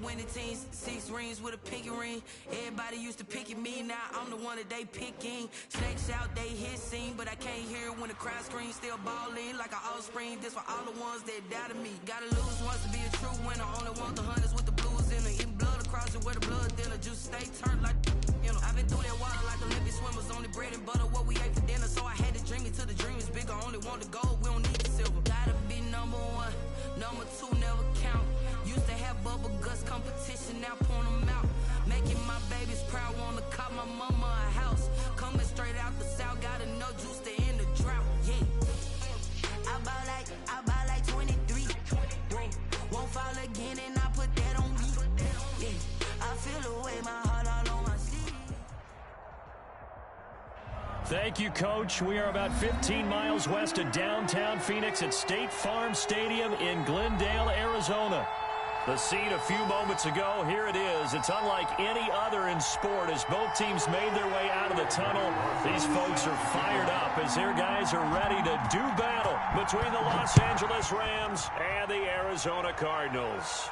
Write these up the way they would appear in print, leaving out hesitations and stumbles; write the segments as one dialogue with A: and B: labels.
A: winning teams, 6 rings with a pinky ring. Everybody used to pick at me, now I'm the one that they picking. Snakes out, they hit scene, but I can't hear it when the crowd screams. Still balling like an offspring. This for all the ones that doubted me. Gotta lose once to be a true winner. Only want the hunters with the blues in it. Eating blood across it where the blood thinner. Juice stay turned like, you know. I've been through that water like Olympic swimmers. Only bread and butter, what we ate for dinner. So I had to dream it till the dream is bigger. Only want the gold, we don't need the silver. Gotta be number 1, number 2 never count. Used to have bubble guts competition, now point them out. Making my babies proud, wanna call my mama a house. Coming straight out the south, gotta know juice to end the drought. Yeah, I bought like 23. Won't fall again, and I put that on me. Yeah, I feel the way, my heart all on my sleeve.
B: Thank you, Coach. We are about 15 miles west of downtown Phoenix at State Farm Stadium in Glendale, Arizona. The scene a few moments ago, here it is. It's unlike any other in sport as both teams made their way out of the tunnel. These folks are fired up as their guys are ready to do battle between the Los Angeles Rams and the Arizona Cardinals.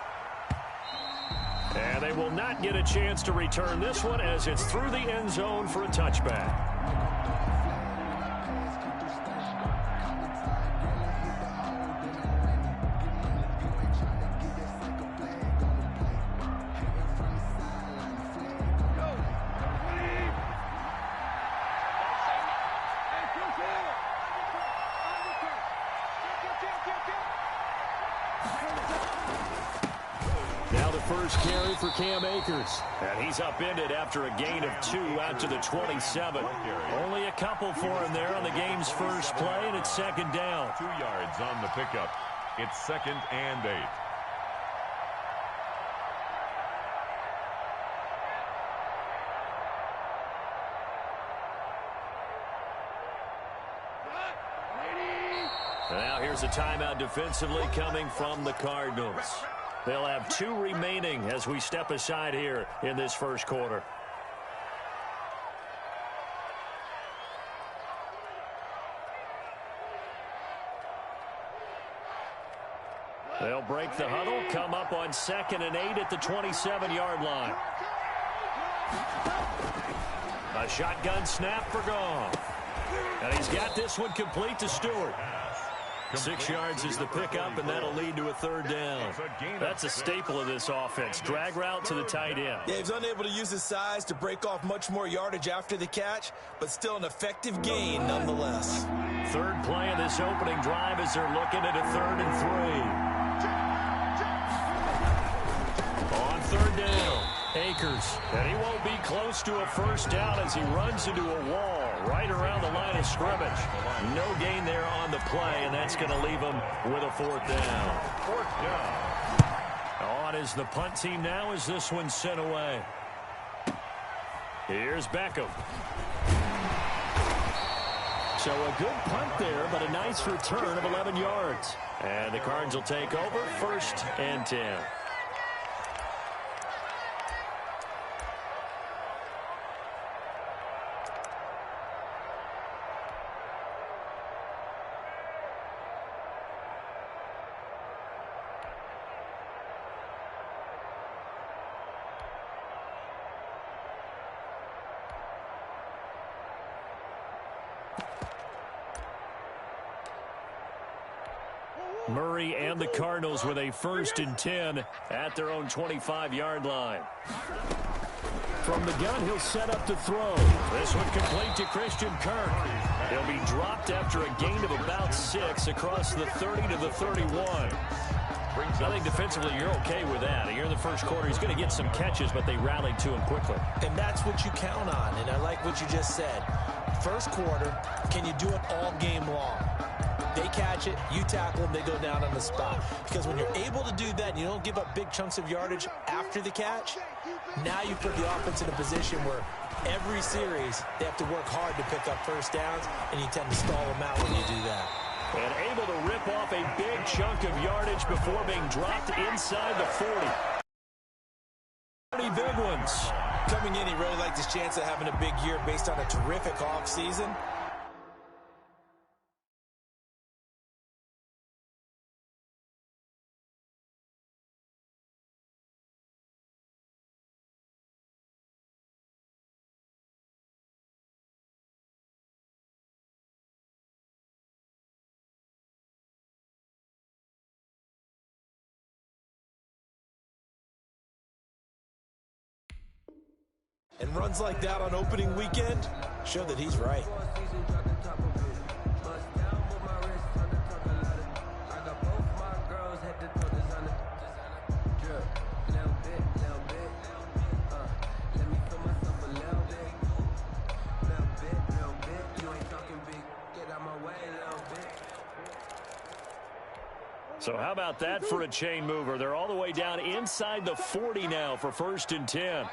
B: And they will not get a chance to return this one as it's through the end zone for a touchback. First carry for Cam Akers. And he's upended after a gain of 2 out to the 27. Only a couple for him there on the game's first play, and it's second down.
C: 2 yards on the pickup. It's 2nd and 8.
B: Now here's a timeout defensively coming from the Cardinals. They'll have 2 remaining as we step aside here in this first quarter. They'll break the huddle, come up on 2nd and 8 at the 27-yard line. A shotgun snap for Goff. And he's got this one complete to Stewart. 6 yards is the pickup, and that'll lead to a 3rd down. That's a staple of this offense. Drag route to the tight end.
D: Yeah, he's unable to use his size to break off much more yardage after the catch, but still an effective gain nonetheless.
B: 3rd play of this opening drive as they're looking at a 3rd and 3. On 3rd down, Akers. And he won't be close to a first down as he runs into a wall right around the line of scrimmage. No gain there on the play, and that's going to leave him with a 4th down.
C: 4th down.
B: On is the punt team now as this one's sent away. Here's Beckham. So a good punt there, but a nice return of 11 yards. And the Cards will take over 1st and 10. Murray and the Cardinals with a 1st and 10 at their own 25-yard line. From the gun, he'll set up to throw. This one complete to Christian Kirk. He'll be dropped after a gain of about 6 across the 30 to the 31. I think defensively you're okay with that. Here in the first quarter, he's going to get some catches, but they rallied to him quickly.
D: And that's what you count on, and I like what you just said. First quarter, can you do it all game long? They catch it, you tackle them, they go down on the spot. Because when you're able to do that and you don't give up big chunks of yardage after the catch, now you put the offense in a position where every series they have to work hard to pick up first downs, and you tend to stall them out when you do that.
B: And able to rip off a big chunk of yardage before being dropped inside the 40. 30 big ones.
D: Coming in, he really liked his chance of having a big year based on a terrific offseason. And runs like that on opening weekend show that he's right.
B: So how about that for a chain mover? They're all the way down inside the 40 now for 1st and 10.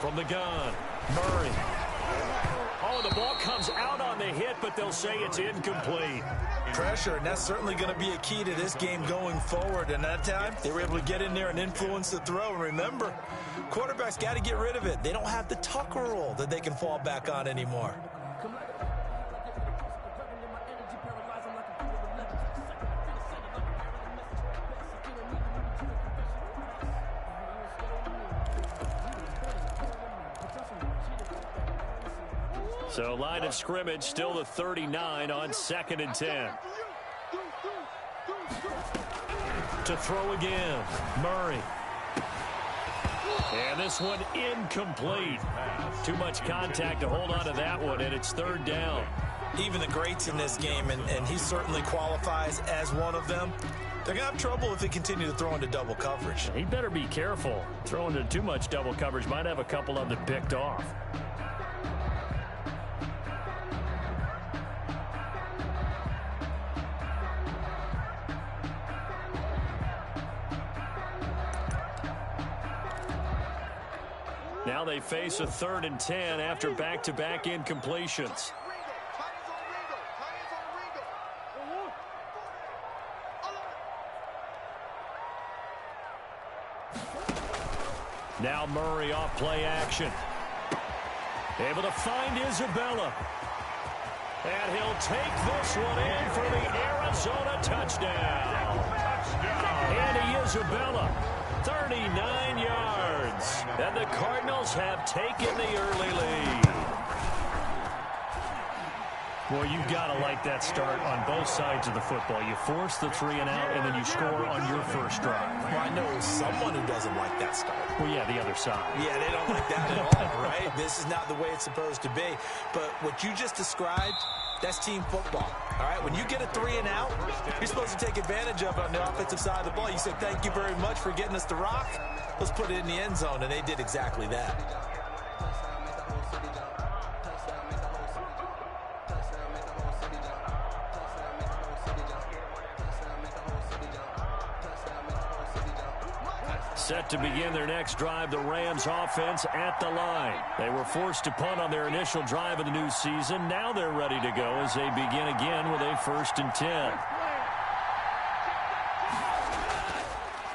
B: From the gun, Murray. Oh, the ball comes out on the hit, but they'll say it's incomplete.
D: Pressure, and that's certainly going to be a key to this game going forward. And that time, they were able to get in there and influence the throw. And remember, quarterbacks got to get rid of it. They don't have the tucker roll that they can fall back on anymore.
B: So line of scrimmage still the 39 on 2nd and 10. To throw again, Murray. And this one incomplete. Too much contact to hold on to that one, and it's 3rd down.
D: Even the greats in this game, and he certainly qualifies as one of them, they're going to have trouble if they continue to throw into double coverage.
B: He better be careful. Throwing into too much double coverage might have a couple of them picked off. Now they face a 3rd and 10 after back-to-back incompletions. Now Murray off play action. Able to find Isabella. And he'll take this one in for the Arizona touchdown. Andy Isabella, 39 yards. And the Cardinals have taken the early lead. Well, you've got to like that start on both sides of the football. You force the 3 and out, and then you score on your first drive.
D: Well, I know someone who doesn't like that start.
B: Well, yeah, the other side.
D: Yeah, they don't like that at all, right? This is not the way it's supposed to be. But what you just described, that's team football, all right? When you get a 3 and out, you're supposed to take advantage of it on the offensive side of the ball. You said, thank you very much for getting us the rock. Let's put it in the end zone, and they did exactly that.
B: Set to begin their next drive, the Rams offense at the line. They were forced to punt on their initial drive of the new season. Now they're ready to go as they begin again with a 1st and 10.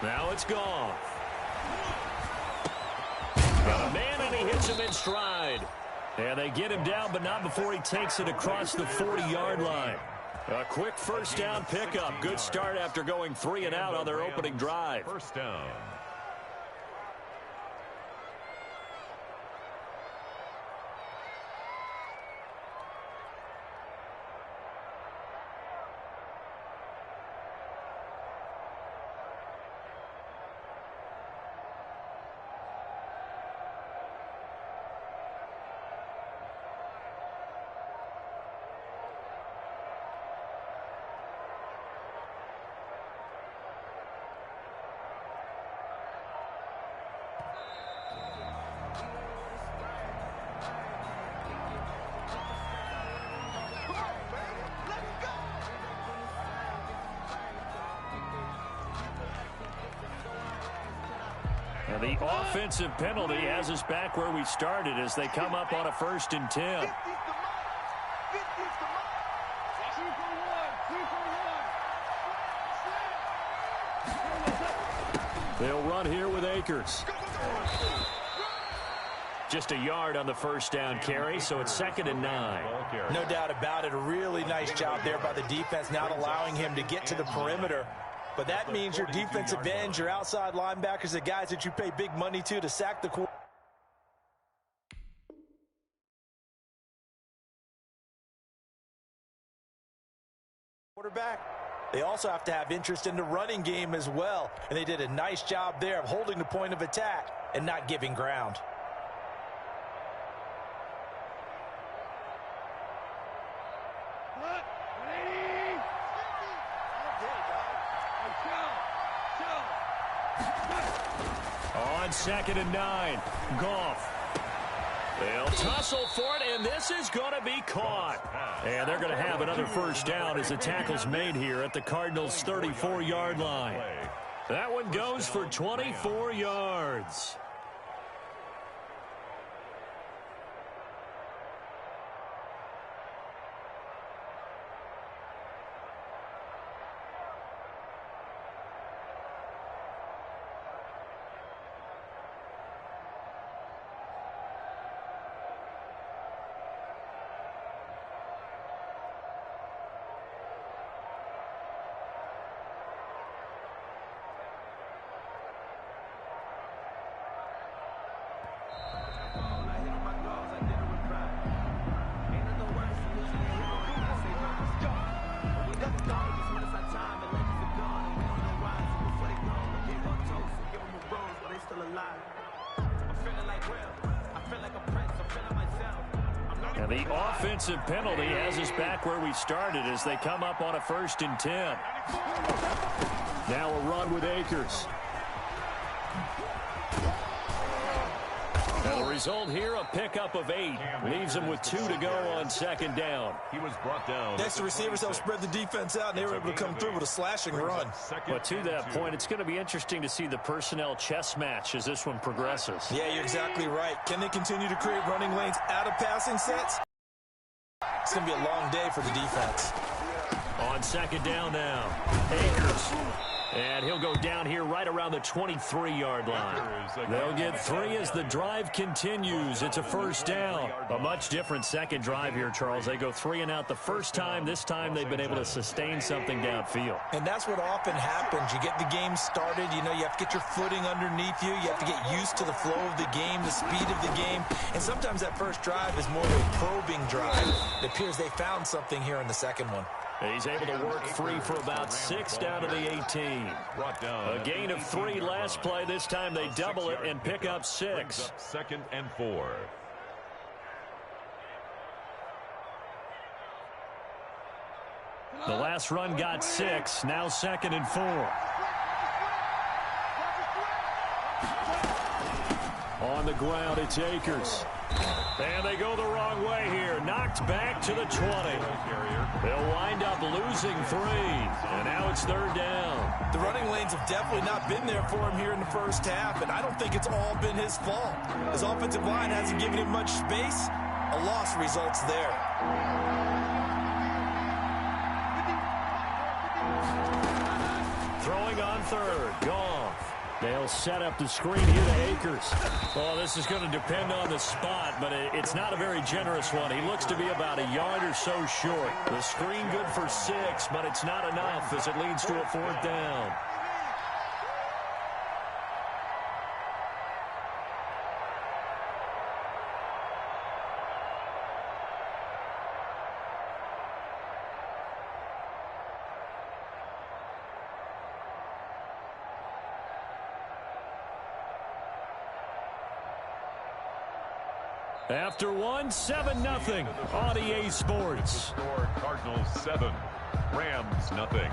B: Now it's gone. Got a man, and he hits him in stride. And they get him down, but not before he takes it across the 40-yard line. A quick 1st down pickup. Good start after going 3 and out on their opening drive.
C: 1st down.
B: Now the offensive penalty has us back where we started as they come up on a 1st and 10. They'll run here with Akers. Just a yard on the 1st down carry, so it's 2nd and 9.
D: No doubt about it. A really nice job there by the defense, not allowing him to get to the perimeter. But that means your defensive ends, your outside linebackers, the guys that you pay big money to sack the quarterback. They also have to have interest in the running game as well, and they did a nice job there of holding the point of attack and not giving ground.
B: On 2nd and 9, Goff. They'll tussle for it, and this is going to be caught. And they're going to have another first down as the tackle's made here at the Cardinals' 34-yard line. That one goes for 24 yards. And the offensive penalty has us back where we started as they come up on a 1st and 10. Now a run with Akers. And the result here, a pickup of 8. Leaves them with 2 to go on 2nd down.
C: He was brought down.
D: Next, the receivers helped spread the defense out, and they were able to come through with a slashing run.
B: But to that point, it's going to be interesting to see the personnel chess match as this one progresses.
D: Yeah, you're exactly right. Can they continue to create running lanes out of passing sets? It's going to be a long day for the defense.
B: On 2nd down now, Akers. And he'll go down here right around the 23-yard line. They'll get 3 as the drive continues. It's a first down. A much different second drive here, Charles. They go 3 and out the first time. This time they've been able to sustain something downfield.
D: And that's what often happens. You get the game started. You know, you have to get your footing underneath you. You have to get used to the flow of the game, the speed of the game. And sometimes that first drive is more of a probing drive. It appears they found something here in the second one.
B: He's able to work free for about 6 down to the 18. A gain of 3 last play. This time they double it and pick up 6.
C: 2nd and 4.
B: The last run got 6. Now 2nd and 4. On the ground, it's Akers. And they go the wrong way here. Knocked back to the 20. They'll wind up losing 3. And now it's 3rd down.
D: The running lanes have definitely not been there for him here in the first half, and I don't think it's all been his fault. His offensive line hasn't given him much space. A loss results there.
B: Throwing on 3rd. Goff. They'll set up the screen here to Akers. Oh, this is going to depend on the spot, but it's not a very generous one. He looks to be about a yard or so short. The screen good for 6, but it's not enough as it leads to a 4th down. After 1, 7-0 on EA Sports.
C: Score Cardinals 7, Rams nothing.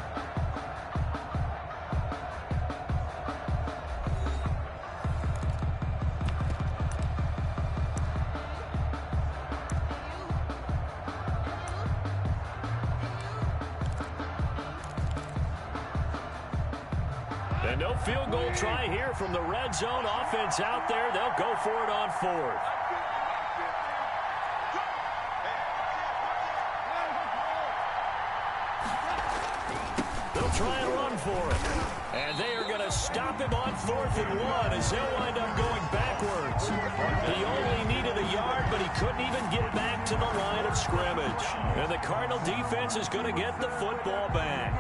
B: And no field goal try here from the red zone offense out there. They'll go for it on 4th. Try and run for it. And they are going to stop him on 4th and 1 as they'll wind up going backwards. He only needed a yard, but he couldn't even get back to the line of scrimmage. And the Cardinal defense is going to get the football back.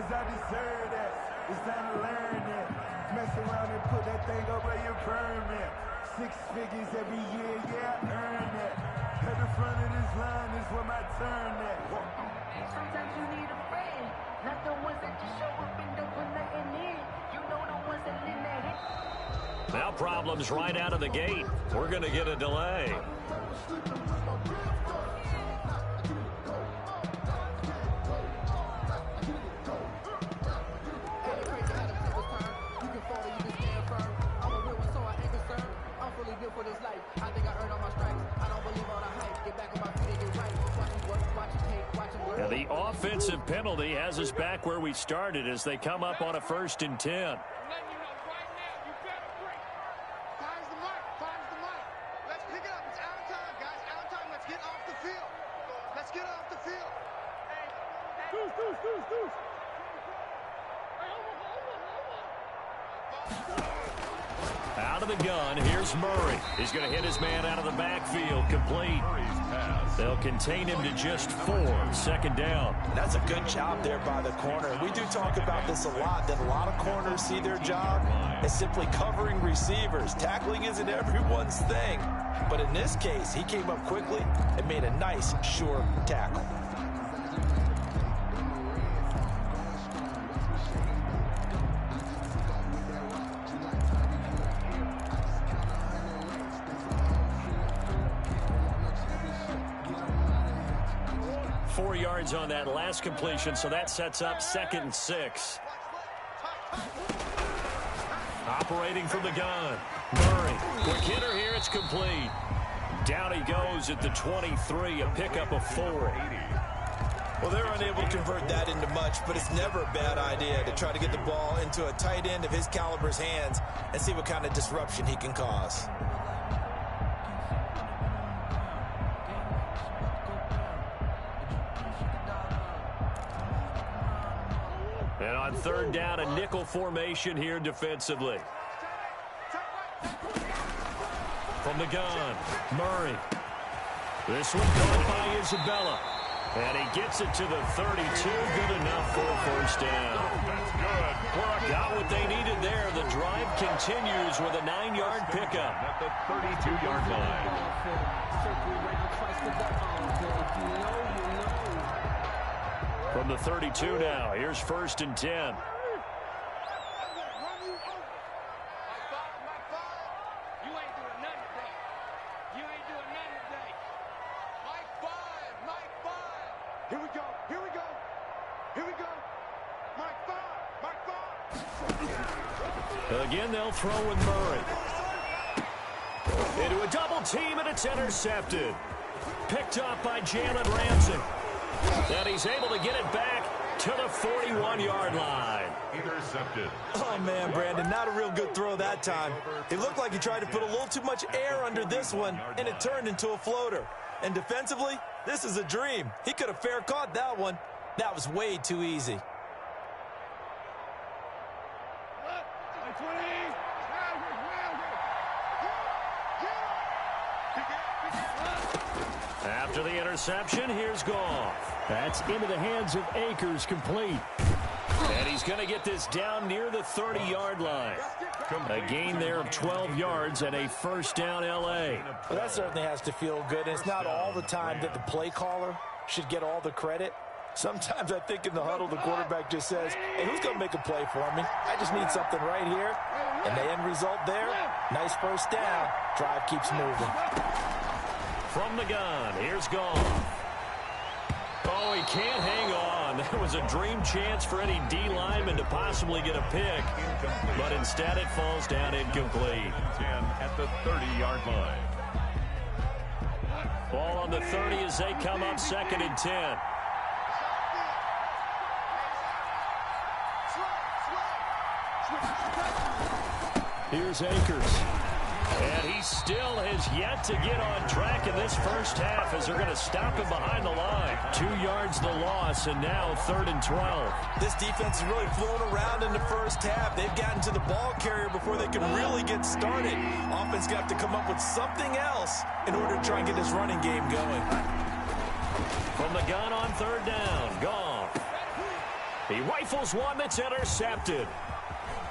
E: I deserve that. It's time to learn that. Mess around and put that thing over your permit. 6 figures every year, yeah, I earn that. At the front of this line is where my turn at.
F: Sometimes you need a friend, not the ones that just show up and don't put nothing in. You know the ones that live that hit.
B: Now problems right out of the gate. We're going to get a delay. And the offensive penalty has us back where we started as they come up on a 1st and 10. Out of the gun, here's Murray. He's going to hit his man out of the backfield, complete. They'll contain him to just 4, 2nd down.
D: That's a good job there by the corner. We do talk about this a lot, that a lot of corners see their job as simply covering receivers. Tackling isn't everyone's thing. But in this case, he came up quickly and made a nice, sure tackle.
B: On that last completion, so that sets up 2nd and 6. Operating from the gun, Murray, quick hitter here, it's complete. Down he goes at the 23, a pickup of 4.
D: Well, they're unable to convert that into much, but it's never a bad idea to try to get the ball into a tight end of his caliber's hands and see what kind of disruption he can cause.
B: And on 3rd down, a nickel formation here defensively. From the gun, Murray. This one caught by Isabella. And he gets it to the 32. Good enough for a 1st down.
C: That's good.
B: Got what they needed there. The drive continues with a 9-yard pickup.
C: At the 32-yard line.
B: From the 32 now, here's 1st and 10. Again, they'll throw with Murray. Into a double team, and it's intercepted. Picked up by Jalen Ramsey. And he's able to get it back to the 41-yard line.
C: Intercepted.
D: Oh, man, Brandon, not a real good throw that time. It looked like he tried to put a little too much air under this one, and it turned into a floater. And defensively, this is a dream. He could have fair caught that one. That was way too easy.
B: After the interception, here's Goff. That's into the hands of Akers, complete. And he's going to get this down near the 30-yard line. A gain there of 12 yards and a 1st down L.A.
D: Well, that certainly has to feel good. And it's not all the time that the play caller should get all the credit. Sometimes I think in the huddle, the quarterback just says, hey, who's going to make a play for me? I just need something right here. And the end result there, nice 1st down. Drive keeps moving.
B: From the gun, here's Goff. Oh, he can't hang on. That was a dream chance for any D lineman to possibly get a pick. But instead it falls down incomplete.
C: 10 at the 30-yard line.
B: Ball on the 30 as they come up 2nd and 10. Here's Akers. And he still has yet to get on track in this 1st half as they're going to stop him behind the line. 2 yards the loss, and now 3rd and 12.
D: This defense is really flown around in the 1st half. They've gotten to the ball carrier before they can really get started. Offense got to come up with something else in order to try and get this running game going.
B: From the gun on 3rd down, Goff. He rifles one that's intercepted.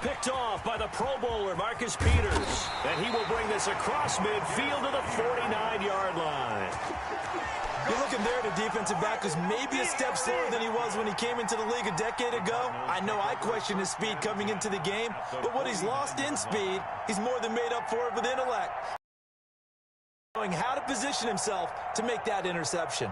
B: Picked off by the Pro Bowler, Marcus Peters. And he will bring this across midfield to the 49-yard line.
D: You're looking there at a defensive back who's maybe a step slower than he was when he came into the league a decade ago. I know I questioned his speed coming into the game, but what he's lost in speed, he's more than made up for it with intellect. Knowing how to position himself to make that interception.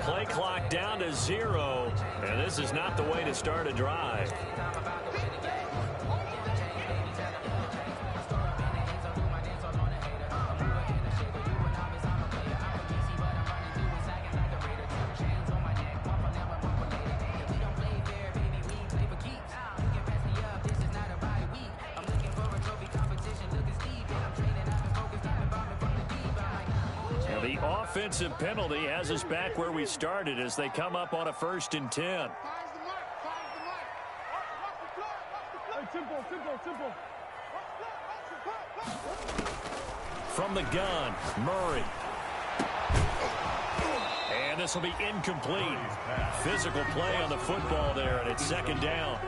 B: Play clock down to 0, and this is not the way to start a drive. The offensive penalty has us back where we started as they come up on a 1st and 10. From the gun, Murray. And this will be incomplete. Physical play on the football there, and it's 2nd down.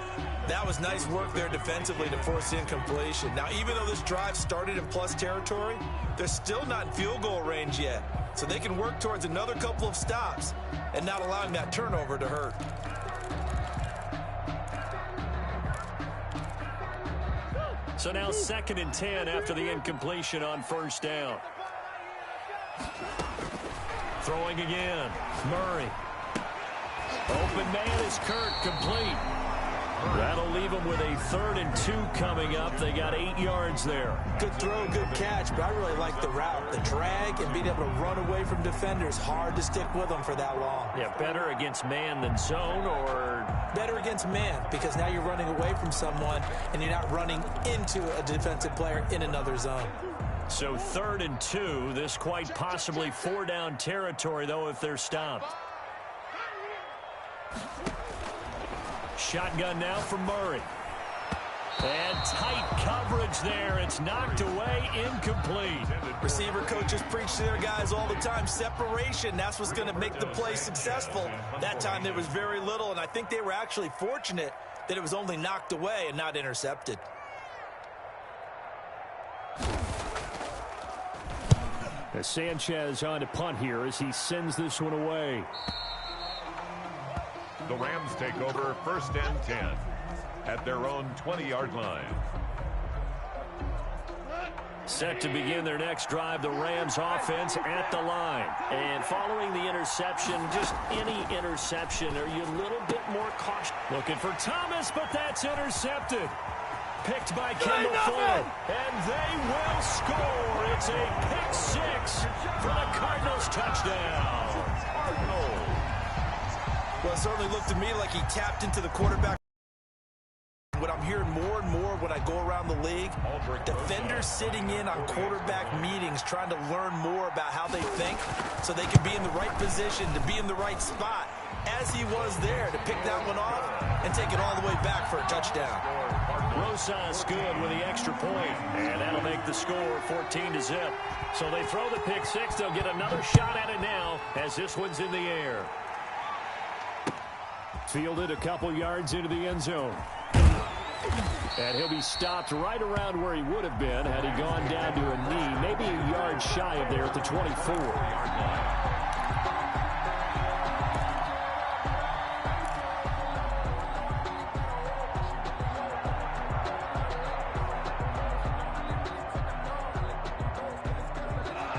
D: That was nice work there defensively to force incompletion. Now, even though this drive started in plus territory, they're still not in field goal range yet. So they can work towards another couple of stops and not allowing that turnover to hurt.
B: So now 2nd and 10 after the incompletion on 1st down. Throwing again. Murray. Open man is Kirk, complete. That'll leave them with a 3rd and 2 coming up. They got 8 yards there.
D: Good throw, good catch, but I really like the route. The drag and being able to run away from defenders. Hard to stick with them for that long.
B: Yeah, better against man than zone, or?
D: Better against man, because now you're running away from someone and you're not running into a defensive player in another zone.
B: So 3rd and 2, this quite possibly 4-down territory, though, if they're stopped. Shotgun now for Murray. And tight coverage there. It's knocked away, incomplete.
D: Receiver coaches preach to their guys all the time. Separation, that's what's going to make the play successful. That time there was very little, and I think they were actually fortunate that it was only knocked away and not intercepted.
B: As Sanchez on to punt here as he sends this one away.
C: The Rams take over 1st and 10 at their own 20-yard line.
B: Set to begin their next drive, the Rams offense at the line. And following the interception, just any interception, are you a little bit more cautious? Looking for Thomas, but that's intercepted. Picked by Kendall Fuller. And they will score. It's a pick 6 for the Cardinals touchdown.
D: Well, it certainly looked to me like he tapped into the quarterback. What I'm hearing more and more when I go around the league, defenders sitting in on quarterback meetings trying to learn more about how they think so they can be in the right position to be in the right spot, as he was there to pick that one off and take it all the way back for a touchdown.
B: Rosas good with the extra point, and that'll make the score 14-0. So they throw the pick 6. They'll get another shot at it now as this one's in the air. Fielded a couple yards into the end zone. And he'll be stopped right around where he would have been had he gone down to a knee, maybe a yard shy of there at the 24-yard line.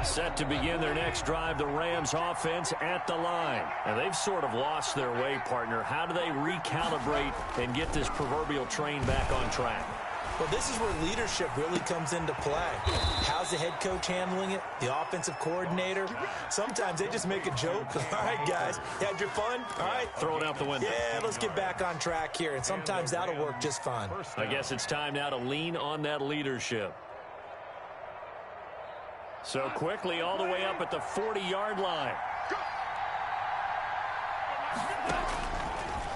B: Set to begin their next drive, the Rams offense at the line. And they've sort of lost their way, partner. How do they recalibrate and get this proverbial train back on track?
D: Well, this is where leadership really comes into play. How's the head coach handling it? The offensive coordinator? Sometimes they just make a joke. All right, guys, you had your fun? All right.
B: Throw it out the window.
D: Yeah, let's get back on track here. And sometimes that'll work just fine.
B: I guess it's time now to lean on that leadership. So quickly all the way up at the 40-yard line.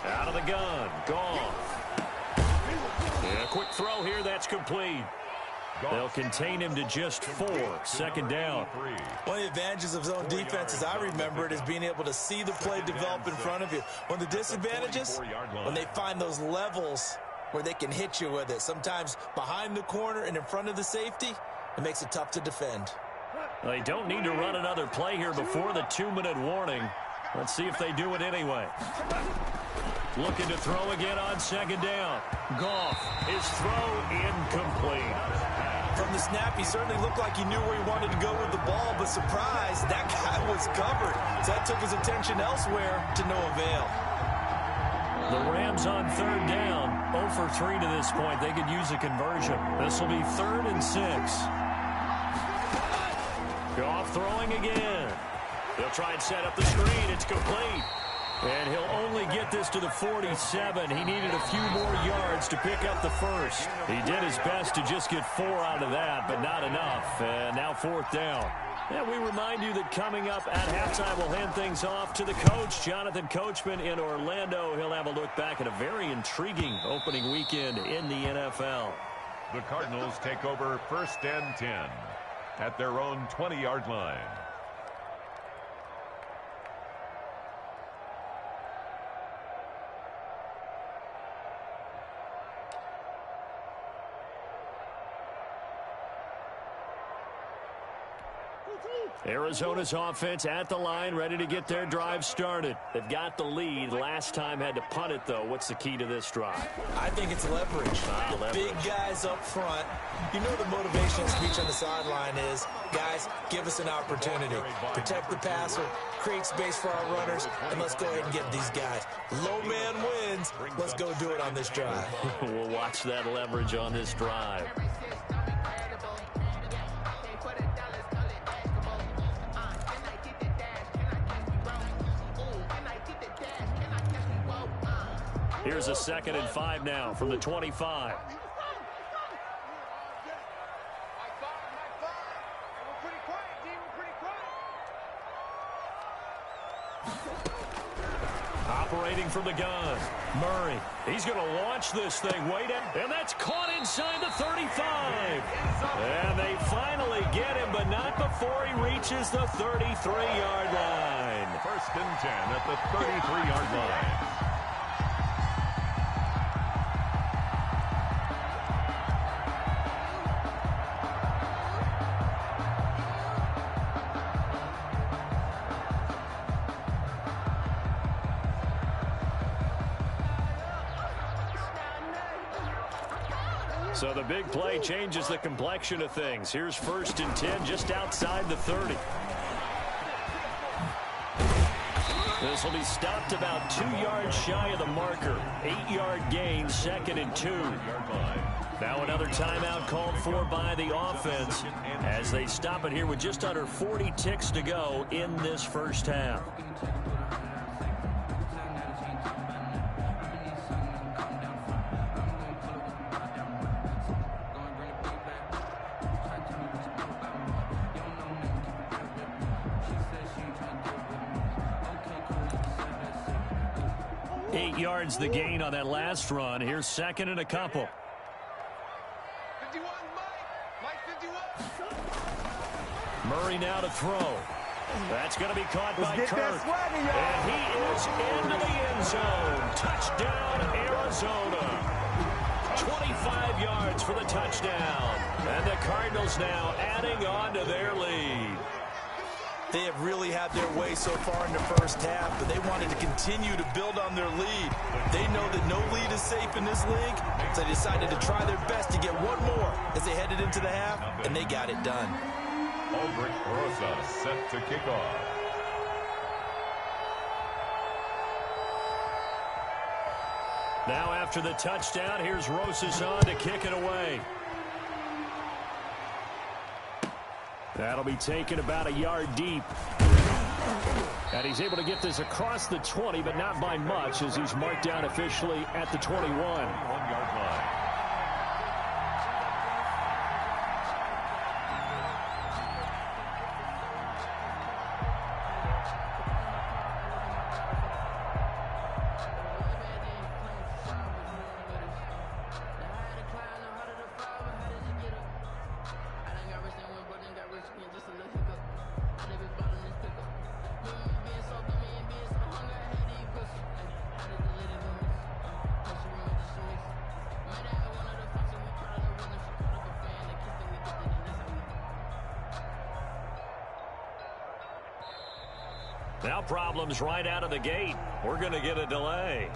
B: Out of the gun. Goff. And a quick throw here. That's complete. They'll contain him to just 4. Second down.
D: One of the advantages of zone defense, as I remember it, is being able to see the play develop in front of you. One of the disadvantages, when they find those levels where they can hit you with it. Sometimes behind the corner and in front of the safety, it makes it tough to defend.
B: They don't need to run another play here before the 2-minute warning. Let's see if they do it anyway. Looking to throw again on second down. Goff, his throw incomplete.
D: From the snap, he certainly looked like he knew where he wanted to go with the ball, but surprise, that guy was covered. So that took his attention elsewhere to no avail.
B: The Rams on third down, 0 for 3 to this point. They could use a conversion. This will be 3rd and 6. Goff throwing again. They'll try and set up the screen. It's complete. And he'll only get this to the 47. He needed a few more yards to pick up the first. He did his best to just get 4 out of that, but not enough. And now 4th down. And we remind you that coming up at halftime, we'll hand things off to the coach, Jonathan Coachman in Orlando. He'll have a look back at a very intriguing opening weekend in the NFL.
C: The Cardinals take over 1st and 10 at their own 20-yard line.
B: Arizona's offense at the line, ready to get their drive started. They've got the lead. Last time had to punt it, though. What's the key to this drive?
D: I think it's leverage. Big guys up front. You know the motivational speech on the sideline is, guys, give us an opportunity. Protect the passer, create space for our runners, and let's go ahead and get these guys. Low man wins. Let's go do it on this drive.
B: We'll watch that leverage on this drive. Here's a 2nd and 5 now from the 25. Operating from the gun. Murray. He's going to launch this thing. Wait, and that's caught inside the 35. And they finally get him, but not before he reaches the 33-yard line.
C: 1st and 10 at the 33-yard line.
B: So the big play changes the complexion of things. Here's 1st and 10 just outside the 30. This will be stopped about 2 yards shy of the marker. 8-yard gain, 2nd and 2. Now another timeout called for by the offense as they stop it here with just under 40 ticks to go in this first half. The gain on that last run. Here's 2nd and a couple.
G: 51, Mike 51.
B: Murray now to throw. That's going to be caught by Kirk. And he is into the end zone. Touchdown, Arizona. 25 yards for the touchdown. And the Cardinals now adding on to their lead.
D: They have really had their way so far in the first half, but they wanted to continue to build on their lead. They know that no lead is safe in this league, so they decided to try their best to get one more as they headed into the half, and they got it done.
C: Aldrich Rosa set to kick off.
B: Now after the touchdown, here's Rosas on to kick it away. That'll be taken about a yard deep. And he's able to get this across the 20, but not by much as he's marked down officially at the 21.
C: 1-yard line.
B: Now problems right out of the gate. We're going to get a delay.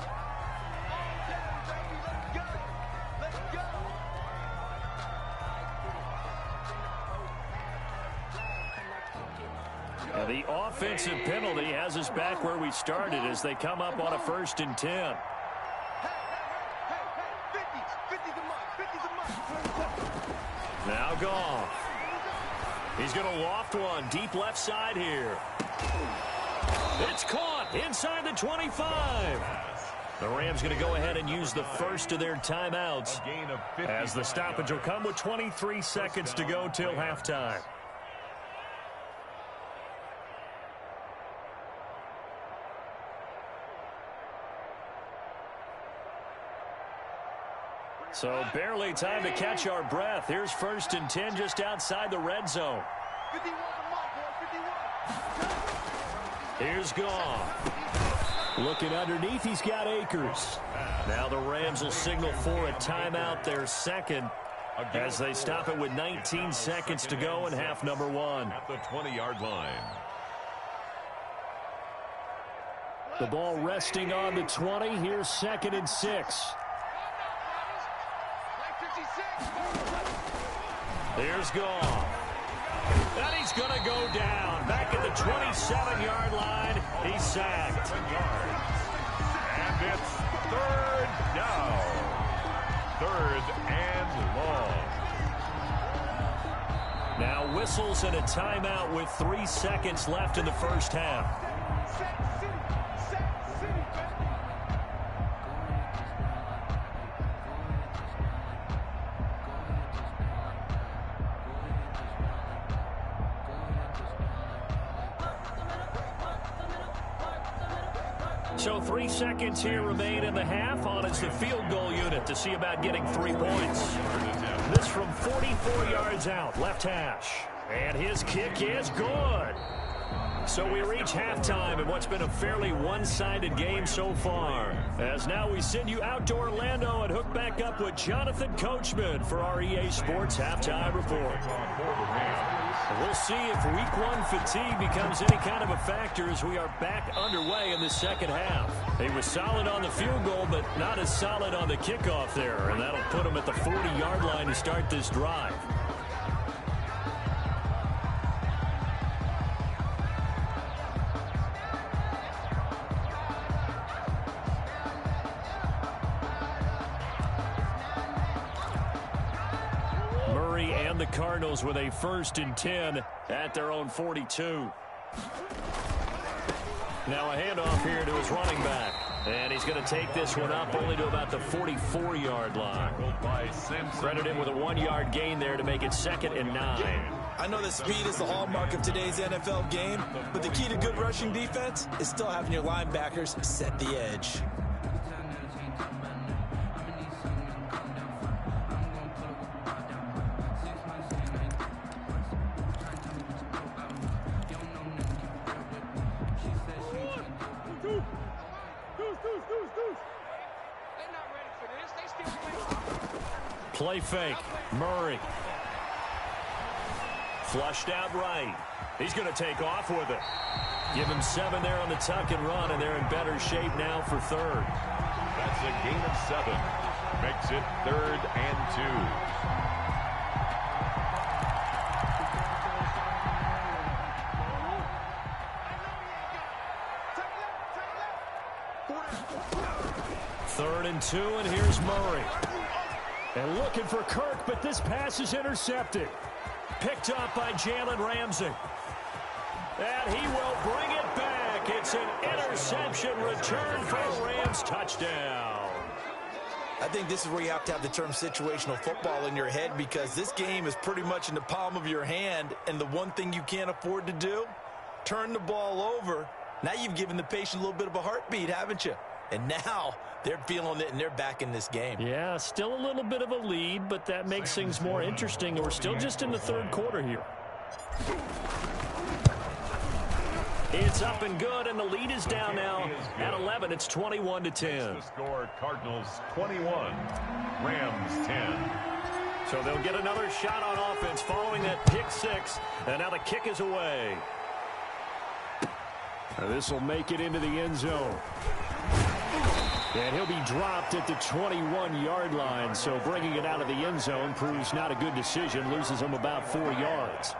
B: And the offensive penalty has us back where we started as they come up on a 1st and 10. Now Goff. He's going to loft one deep left side here. It's caught inside the 25. The Rams going to go ahead and use the first of their timeouts as the stoppage will come with 23 seconds to go till halftime. So barely time to catch our breath. Here's 1st and 10 just outside the red zone. Here's Goff. Looking underneath, he's got Akers. Now the Rams will signal for a timeout, their second, as they stop it with 19 seconds to go in half number 1.
C: At the 20-yard line.
B: The ball resting on the 20. Here's 2nd and 6. Here's Goff. And he's going to go down. Back at the 27-yard line. He's sacked.
C: And it's 3rd down. 3rd and long.
B: Now whistles and a timeout with 3 seconds left in the first half. So 3 seconds here remain in the half. On it's the field goal unit to see about getting 3 points. This from 44 yards out, left hash. And his kick is good. So we reach halftime in what's been a fairly one-sided game so far. As now we send you out to Orlando and hook back up with Jonathan Coachman for our EA Sports Halftime Report. We'll see if Week 1 fatigue becomes any kind of a factor as we are back underway in the second half. He was solid on the field goal, but not as solid on the kickoff there, and that'll put him at the 40-yard line to start this drive. The Cardinals with a 1st and 10 at their own 42. Now a handoff here to his running back. And he's going to take this one up only to about the 44-yard line. Credit him with a 1-yard gain there to make it 2nd and 9.
D: I know that speed is the hallmark of today's NFL game, but the key to good rushing defense is still having your linebackers set the edge.
B: Play fake. Murray. Flushed out right. He's going to take off with it. Give him 7 there on the tuck and run, and they're in better shape now for 3rd.
C: That's a gain of 7. Makes it 3rd and
B: 2. 3rd and 2, and here's Murray. And looking for Kirk, but this pass is intercepted. Picked up by Jalen Ramsey. And he will bring it back. It's an interception return for a Rams touchdown.
D: I think this is where you have to have the term situational football in your head, because this game is pretty much in the palm of your hand, and the one thing you can't afford to do, turn the ball over. Now you've given the patient a little bit of a heartbeat, haven't you? And now they're feeling it, and they're back in this game.
B: Yeah, still a little bit of a lead, but that makes things more interesting. We're still just in the 3rd quarter here. It's up and good, and the lead is down now at 11. It's 21-10.
C: The score, Cardinals 21, Rams 10.
B: So they'll get another shot on offense following that pick 6, and now the kick is away. This will make it into the end zone. And he'll be dropped at the 21-yard line, so bringing it out of the end zone proves not a good decision, loses him about 4 yards.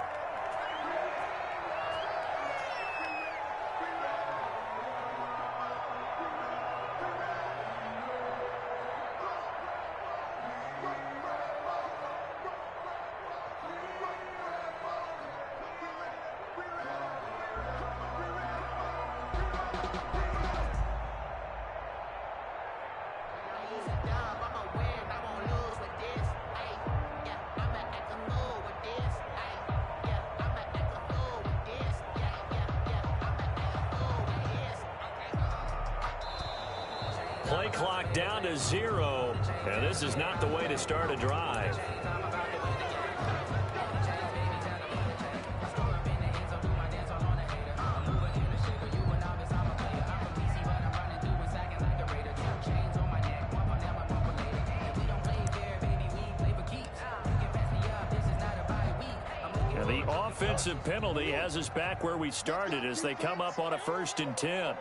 B: Play clock down to 0, and this is not the way to start a drive. And the offensive penalty has us back where we started as they come up on a 1st and 10.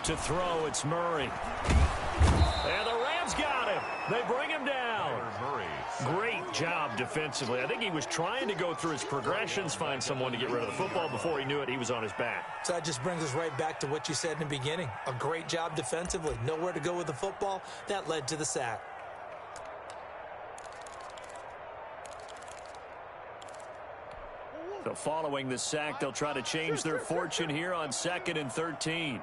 B: To throw, it's Murray. And the Rams got him. They bring him down. Great job defensively. I think he was trying to go through his progressions, find someone to get rid of the football. Before he knew it, he was on his back.
D: So that just brings us right back to what you said in the beginning. A great job defensively. Nowhere to go with the football. That led to the sack.
B: So following the sack, they'll try to change their fortune here on 2nd and 13.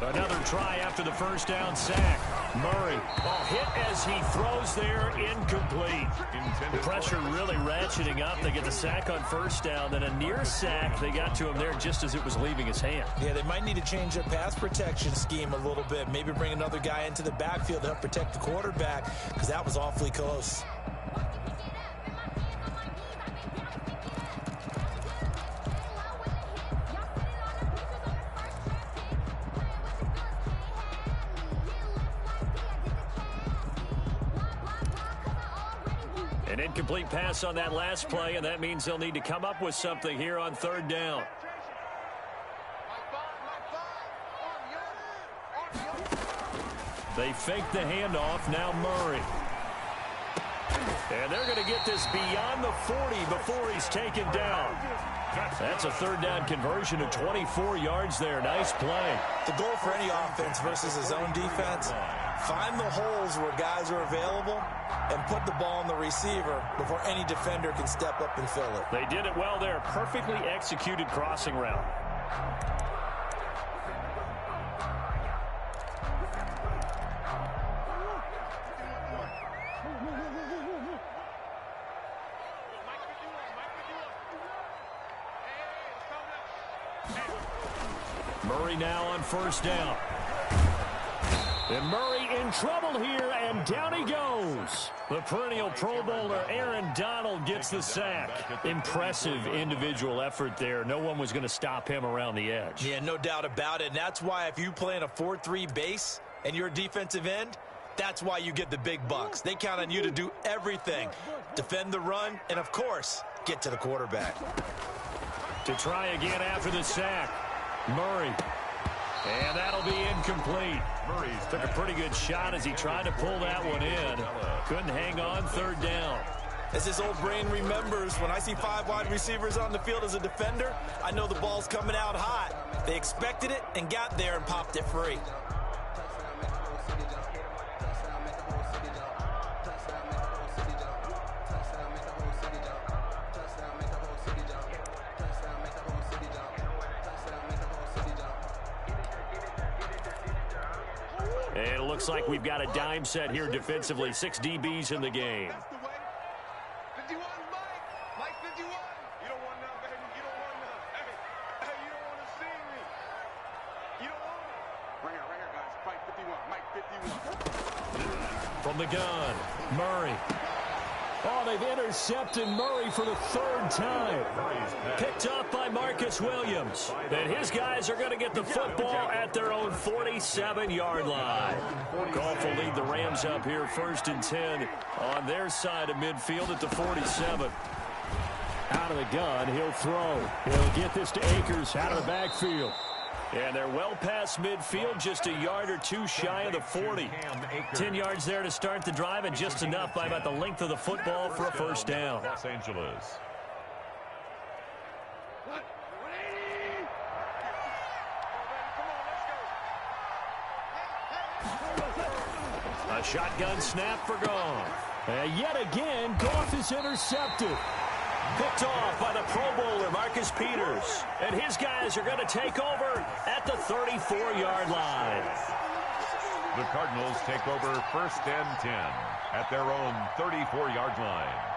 B: Another try after the 1st down sack. Murray, hit as he throws there, incomplete. The pressure really ratcheting up. They get the sack on 1st down, then a near sack. They got to him there just as it was leaving his hand.
D: Yeah, they might need to change their pass protection scheme a little bit. Maybe bring another guy into the backfield to help protect the quarterback, because that was awfully close.
B: An incomplete pass on that last play, and that means they'll need to come up with something here on 3rd down. They fake the handoff. Now Murray. And they're going to get this beyond the 40 before he's taken down. That's a 3rd down conversion of 24 yards there. Nice play.
D: The goal for any offense versus his own defense, find the holes where guys are available and put the ball on the receiver before any defender can step up and fill it.
B: They did it well there. Perfectly executed crossing route. Murray now on 1st down. And Murray in trouble here, and down he goes. The perennial Pro Bowler Aaron Donald gets the sack. Impressive individual effort there. No one was going to stop him around the edge.
D: Yeah, no doubt about it. And that's why if you play in a 4-3 base and you're a defensive end, that's why you get the big bucks. They count on you to do everything. Defend the run, and of course, get to the quarterback.
B: To try again after the sack. Murray. And that'll be incomplete. Murray took a pretty good shot as he tried to pull that one in. Couldn't hang on 3rd down.
D: As his old brain remembers, when I see 5 wide receivers on the field as a defender, I know the ball's coming out hot. They expected it and got there and popped it free.
B: And it looks like we've got a dime set here defensively. 6 DBs in the game.
G: That's the way. 51, Mike 51. You don't want none, baby. You don't want none. Hey, you don't want to see me. You don't want me. Right here, guys. Mike 51. Mike 51.
B: From the gun, Murray. Oh, they've intercepted Murray for the third time. Picked up by Marcus Williams. And his guys are going to get the football at their own 47-yard line. Goff will lead the Rams up here 1st and 10 on their side of midfield at the 47. Out of the gun, he'll throw. He'll get this to Akers out of the backfield. And they're well past midfield, just a yard or two shy of the 40. 10 yards there to start the drive, and just enough by about the length of the football for a first down.
C: Los Angeles.
B: A shotgun snap for Goff. And yet again, Goff is intercepted. Picked off by the Pro Bowler, Marcus Peters. And his guys are going to take over at the 34-yard line.
C: The Cardinals take over 1st and 10 at their own 34-yard line.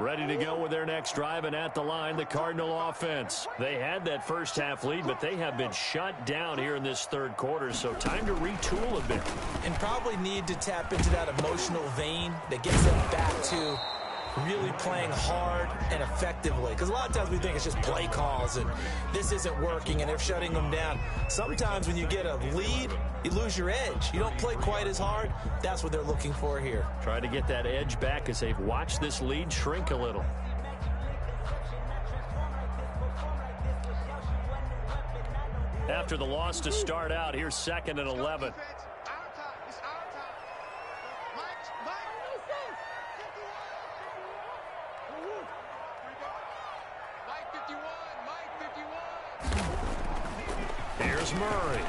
B: Ready to go with their next drive, and at the line, the Cardinal offense. They had that first half lead, but they have been shut down here in this third quarter, so time to retool a bit.
D: And probably need to tap into that emotional vein that gets them back to really playing hard and effectively. Because a lot of times we think it's just play calls and this isn't working and they're shutting them down. Sometimes when you get a lead, you lose your edge. You don't play quite as hard. That's what they're looking for here.
B: Trying to get that edge back as they've watched this lead shrink a little. After the loss to start out, here's 2nd and 11. Here's Murray.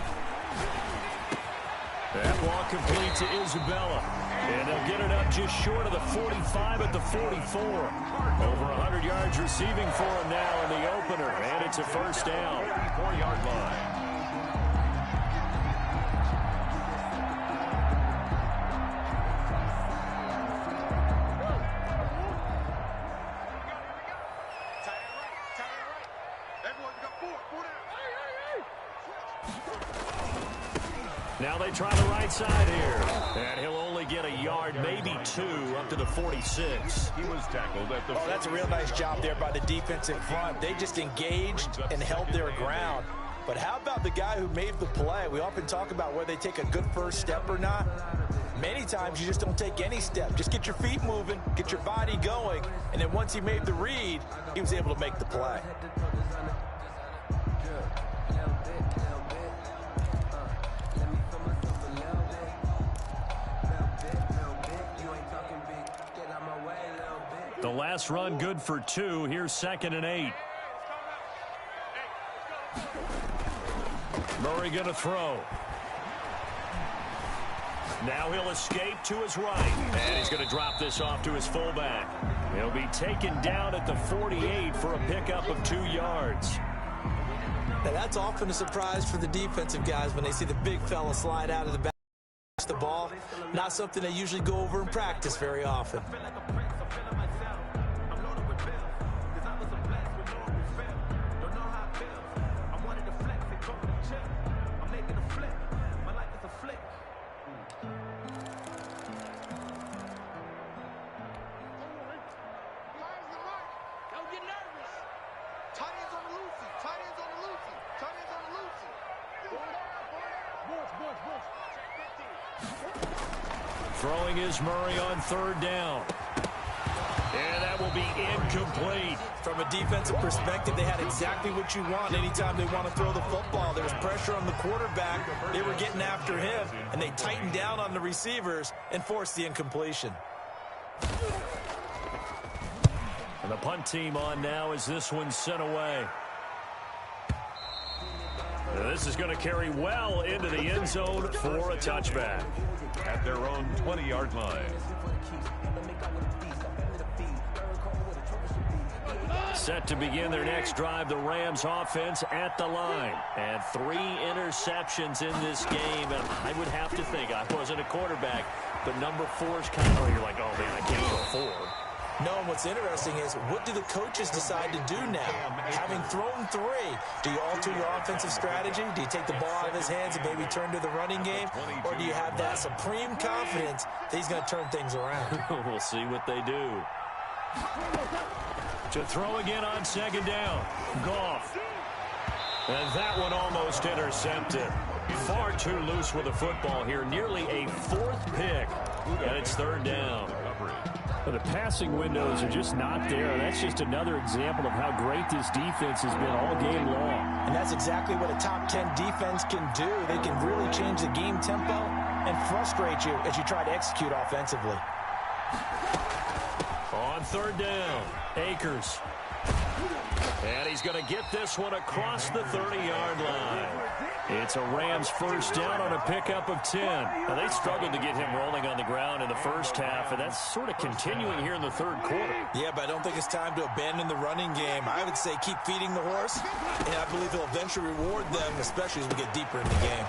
B: That ball complete to Isabella. And they'll get it up just short of the 45 at the 44. Over 100 yards receiving for him now in the opener. And it's a first down.
C: 34-yard line.
B: Now they try the right side here. And he'll only get a yard, maybe 2, up to the 46.
C: He was tackled at the...
D: Oh, that's a real nice job there by the defensive front. They just engaged and held their ground. But how about the guy who made the play? We often talk about whether they take a good first step or not. Many times you just don't take any step. Just get your feet moving, get your body going, and then once he made the read, he was able to make the play.
B: The last run good for 2. Here's 2nd and 8. Murray going to throw. Now he'll escape to his right. And he's going to drop this off to his fullback. He'll be taken down at the 48 for a pickup of 2 yards.
D: Now that's often a surprise for the defensive guys when they see the big fella slide out of the back. The ball, not something they usually go over in practice very often.
B: Throwing is Murray on 3rd down. And that will be incomplete.
D: From a defensive perspective, they had exactly what you want anytime they want to throw the football. There was pressure on the quarterback. They were getting after him, and they tightened down on the receivers and forced the incompletion.
B: And the punt team on now as this one's sent away. This is going to carry well into the end zone for a touchback.
C: At their own 20-yard line.
B: Set to begin their next drive, the Rams offense at the line. And 3 interceptions in this game. And I would have to think, I wasn't a quarterback, but number 4 is kind of, you're like, oh, man, I can't go 4.
D: No, and what's interesting is, what do the coaches decide to do now? Having thrown 3, do you alter your offensive strategy? Do you take the ball out of his hands and maybe turn to the running game? Or do you have that supreme confidence that he's going to turn things around?
B: We'll see what they do. To throw again on second down. Goff. And that one almost intercepted. Far too loose with the football here. Nearly a 4th pick. And it's 3rd down.
H: But the passing windows are just not there. That's just another example of how great this defense has been all game long.
D: And that's exactly what a top 10 defense can do. They can really change the game tempo and frustrate you as you try to execute offensively.
B: On 3rd down, Akers. And he's going to get this one across the 30-yard line. It's a Rams first down on a pickup of 10. Now, they struggled to get him rolling on the ground in the first half, and that's sort of continuing here in the 3rd quarter.
D: Yeah, but I don't think it's time to abandon the running game. I would say keep feeding the horse, and I believe he'll eventually reward them, especially as we get deeper in the game.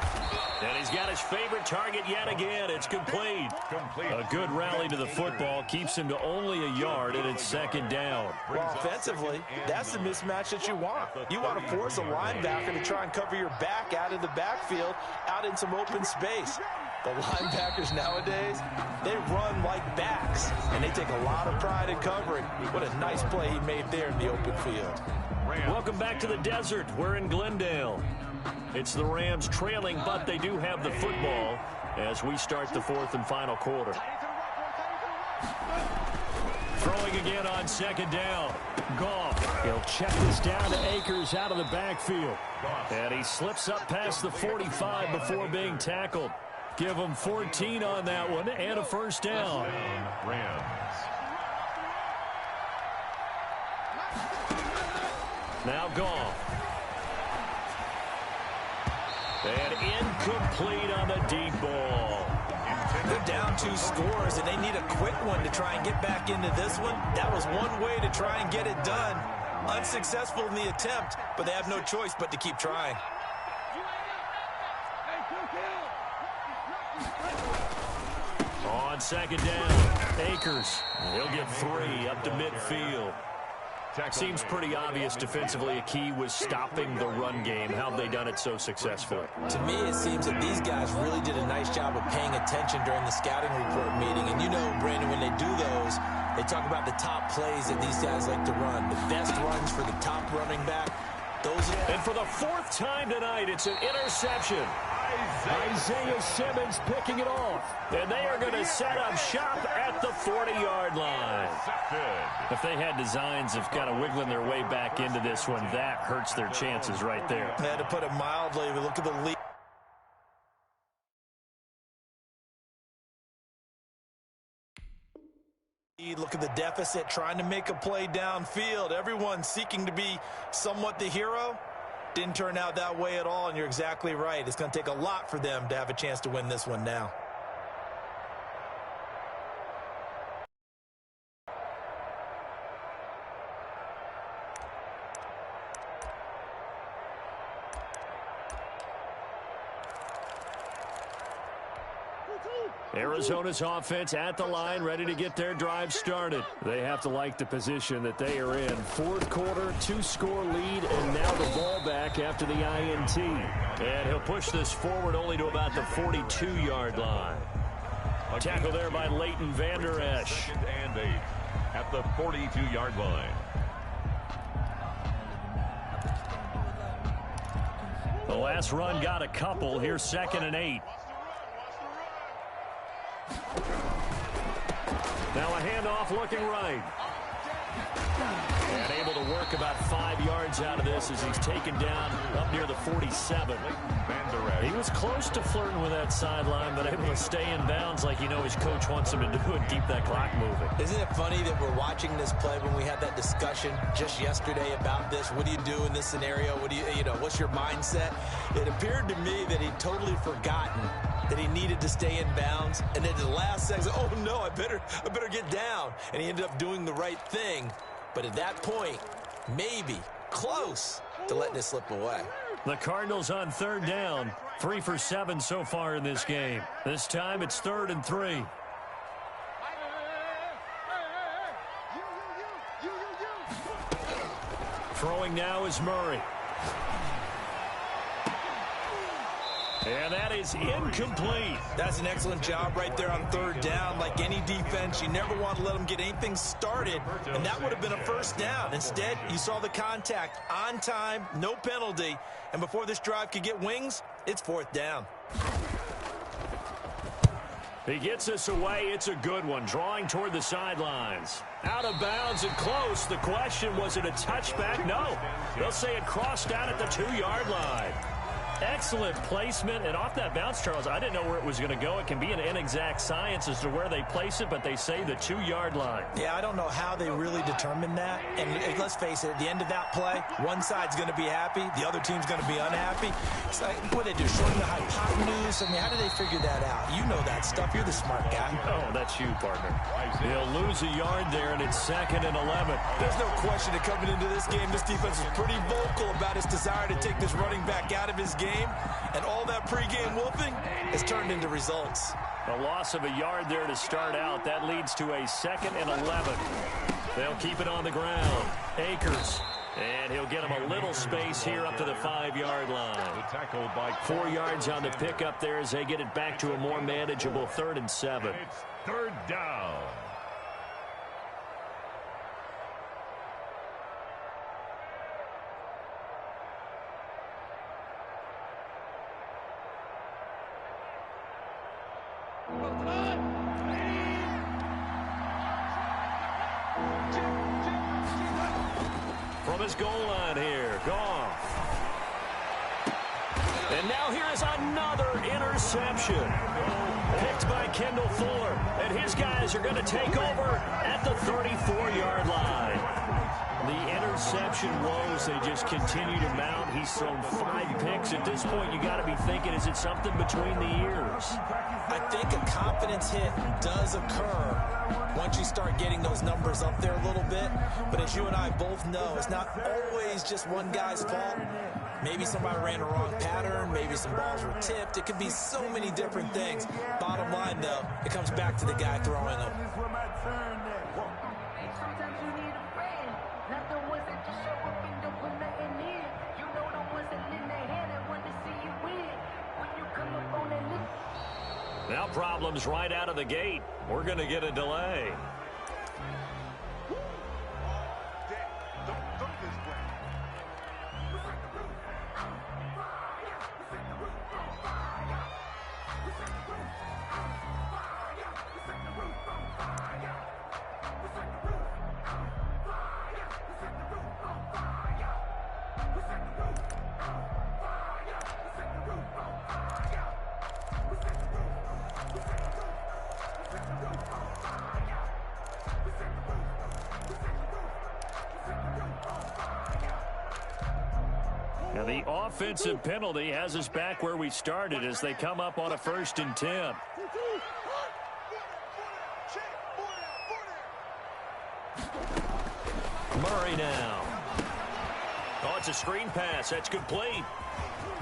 B: And he's got his favorite target yet again. It's complete. A good rally to the football keeps him to only a yard, and it's 2nd down.
D: Well, offensively, that's the mismatch that you want. You want to force a linebacker to try and cover your back out of the backfield, out in some open space. The linebackers nowadays, they run like backs, and they take a lot of pride in covering. What a nice play he made there in the open field.
B: Welcome back to the desert. We're in Glendale. It's the Rams trailing, but they do have the football as we start the 4th and final quarter. Throwing again on 2nd down. Goff.
H: He'll check this down to Akers out of the backfield.
B: And he slips up past the 45 before being tackled. Give him 14 on that one and a first down.
C: Rams.
B: Now Goff. And incomplete on the deep ball.
D: They're down 2 scores, and they need a quick one to try and get back into this one. That was one way to try and get it done. Unsuccessful in the attempt, but they have no choice but to keep trying.
B: On 2nd down, Akers. He'll get 3 up to midfield. Seems pretty obvious defensively a key was stopping the run game. How have they done it so successfully?
D: To me, it seems that these guys really did a nice job of paying attention during the scouting report meeting. And you know, Brandon, when they do those, they talk about the top plays that these guys like to run. The best runs for the top running back.
B: And for the 4th time tonight, it's an interception.
H: Isaiah Simmons picking it off.
B: And they are going to set up shop at the 40-yard line. If they had designs of kind of wiggling their way back into this one, that hurts their chances right there.
D: To put it mildly, but look at the lead. Look at the deficit, trying to make a play downfield. Everyone seeking to be somewhat the hero. Didn't turn out that way at all, and you're exactly right. It's going to take a lot for them to have a chance to win this one now.
B: Arizona's offense at the line, ready to get their drive started.
H: They have to like the position that they are in. 4th quarter, 2-score lead, and now the ball back after the INT.
B: And he'll push this forward only to about the 42-yard line. Tackle there by Leighton Vander Esch.
C: 2nd and 8 at the 42-yard line.
B: The last run got a couple. Here's 2nd and 8. Now a handoff looking right. And able to work about 5 yards out of this as he's taken down up near the 47. He was close to flirting with that sideline, but able to stay in bounds like you know his coach wants him to do and keep that clock moving.
D: Isn't it funny that we're watching this play when we had that discussion just yesterday about this? What do you do in this scenario? What do you know, what's your mindset? It appeared to me that he'd totally forgotten that he needed to stay in bounds, and then the last second, oh no, I better get down. And he ended up doing the right thing. But at that point, maybe close to letting it slip away.
B: The Cardinals on third down. 3 for 7 so far in this game. This time it's 3rd and 3. Throwing now is Murray. And that is incomplete.
D: That's an excellent job right there on third down. Like any defense, you never want to let them get anything started, and that would have been a first down. Instead, you saw the contact on time, no penalty, and before this drive could get wings, it's 4th down.
B: He gets us away. It's a good one. Drawing toward the sidelines. Out of bounds and close. The question, was it a touchback? No. They'll say it crossed out at the 2-yard line. Excellent placement, and off that bounce, Charles, I didn't know where it was going to go. It can be an inexact science as to where they place it, but they say the 2-yard line.
D: Yeah, I don't know how they really determined that. And let's face it, at the end of that play, one side's going to be happy, the other team's going to be unhappy. It's like, what do they do, shorten the hypotenuse? I mean, how do they figure that out? You know that stuff. You're the smart guy.
B: Oh, that's you, partner. He'll lose a yard there, and it's 2nd and 11.
D: There's no question that coming into this game, this defense is pretty vocal about its desire to take this running back out of his game. And all that pregame whooping has turned into results.
B: A loss of a yard there to start out. That leads to a 2nd and 11. They'll keep it on the ground. Akers. And he'll get him a little space here up to the 5-yard line. 4 yards on the pickup there as they get it back to a more manageable 3rd and 7.
C: It's 3rd down.
B: From his goal line here, Goff. And now here is another interception. Picked by Kendall Fuller. And his guys are going to take over at the 34-yard line. The interception woes, they just continue to mount. He's thrown 5 picks. At this point, you got to be thinking, is it something between the ears?
D: I think a confidence hit does occur once you start getting those numbers up there a little bit. But as you and I both know, it's not always just one guy's fault. Maybe somebody ran a wrong pattern. Maybe some balls were tipped. It could be so many different things. Bottom line, though, it comes back to the guy throwing them.
F: Sometimes you need a friend, not the ones that just show up and don't put nothing in. You know the ones that lend their hand and want to see you win. When you come up on that list.
B: Now problems right out of the gate. We're going to get a delay. Now the offensive penalty has us back where we started as they come up on a 1st and 10. Murray now. Oh, it's a screen pass. That's complete.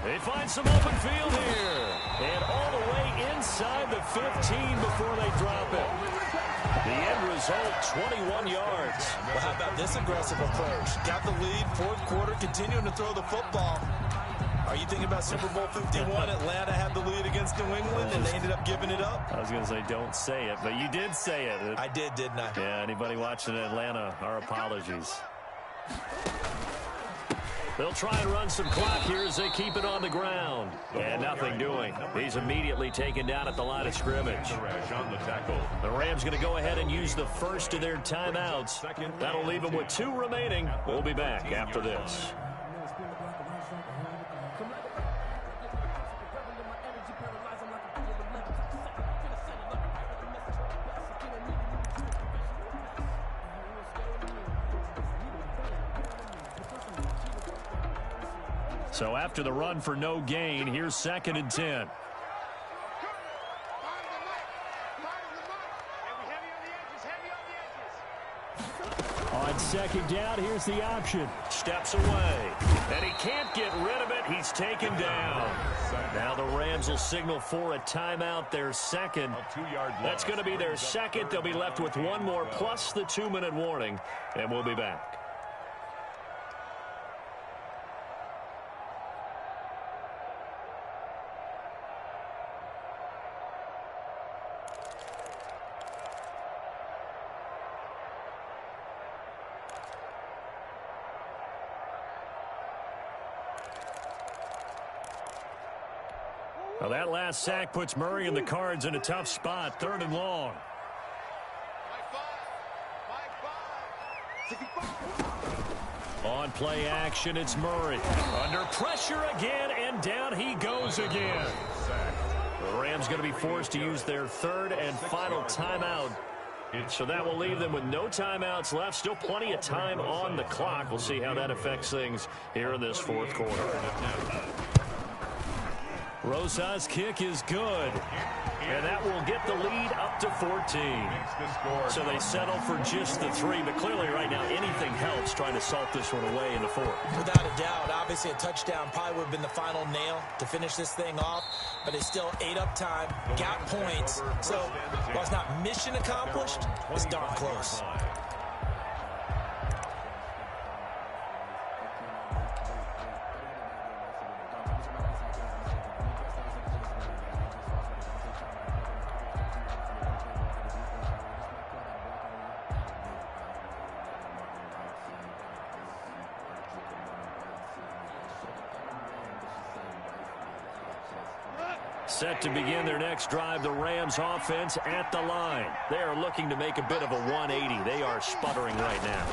B: They find some open field here. And all the way inside the 15 before they drop it. The end result, 21 yards.
D: Well, how about this aggressive approach? Got the lead, 4th quarter, continuing to throw the football. Are you thinking about Super Bowl 51? Atlanta had the lead against New England, and they ended up giving it up?
B: I was going to say, don't say it, but you did say it.
D: I did, didn't I?
B: Yeah, anybody watching Atlanta, our apologies. They'll try and run some clock here as they keep it on the ground. And nothing doing. He's immediately taken down at the line of scrimmage. The Rams going to go ahead and use the first of their timeouts. That'll leave them with 2 remaining. We'll be back after this. So after the run for no gain, here's 2nd and 10. On
H: second down. Here's the option.
B: Steps away, and he can't get rid of it. He's taken down. Now the Rams will signal for a timeout, their second. That's going to be their second. They'll be left with one more plus the 2-minute warning, and we'll be back. Well, that last sack puts Murray and the Cards in a tough spot, 3rd and long. On play action, it's Murray. Under pressure again, and down he goes again. The Rams going to be forced to use their 3rd and final timeout. So that will leave them with no timeouts left. Still plenty of time on the clock. We'll see how that affects things here in this 4th quarter.
H: Rosas' kick is good.
B: And that will get the lead up to 14. So they settle for just the 3. But clearly right now anything helps trying to salt this one away in the 4th.
D: Without a doubt, obviously a touchdown probably would have been the final nail to finish this thing off. But it's still ate up time, got points. So while it's not mission accomplished, it's darn close.
B: Set to begin their next drive, the Rams offense at the line. They are looking to make a bit of a 180. They are sputtering right now.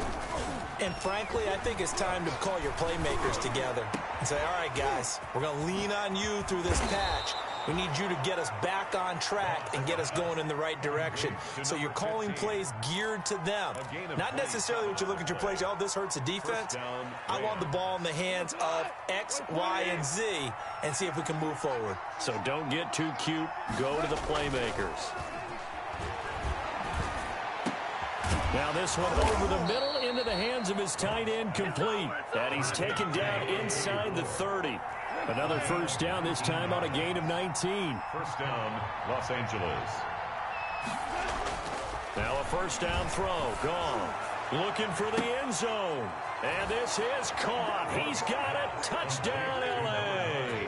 D: And frankly, I think it's time to call your playmakers together and say, all right, guys, we're going to lean on you through this patch. We need you to get us back on track and get us going in the right direction. So you're calling plays geared to them. Not necessarily what you look at your plays, oh, this hurts the defense. I want the ball in the hands of X, Y, and Z and see if we can move forward.
B: So don't get too cute. Go to the playmakers.
H: Now this one over the middle into the hands of his tight end, complete.
B: And he's taken down inside the 30.
H: Another first down, this time on a gain of 19.
C: First down, Los Angeles.
B: Now a first down throw, gone. Looking for the end zone. And this is caught. He's got it. Touchdown, L.A.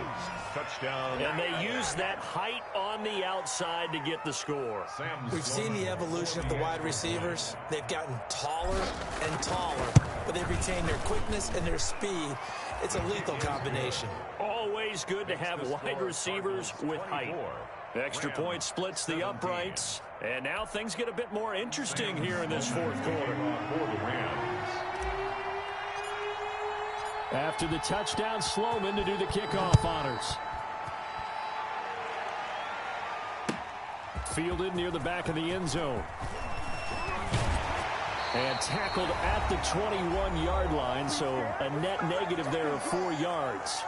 C: Touchdown.
B: And they use that height on the outside to get the score.
D: We've seen the evolution of the wide receivers. They've gotten taller and taller, but they've retained their quickness and their speed. It's a lethal combination.
B: Always good to have wide receivers with height. Extra point splits the uprights. And now things get a bit more interesting here in this 4th quarter.
H: After the touchdown, Sloman to do the kickoff honors. Fielded near the back of the end zone. And tackled at the 21-yard line, so a net negative there of 4 yards.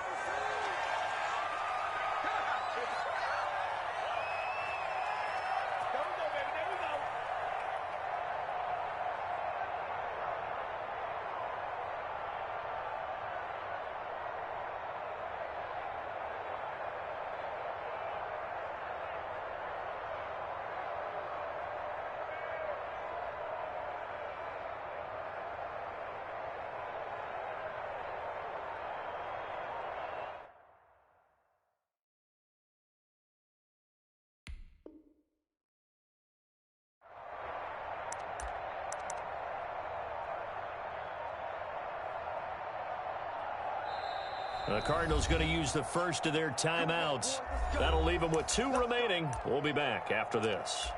B: The Cardinals going to use the first of their timeouts. That'll leave them with 2 remaining. We'll be back after this.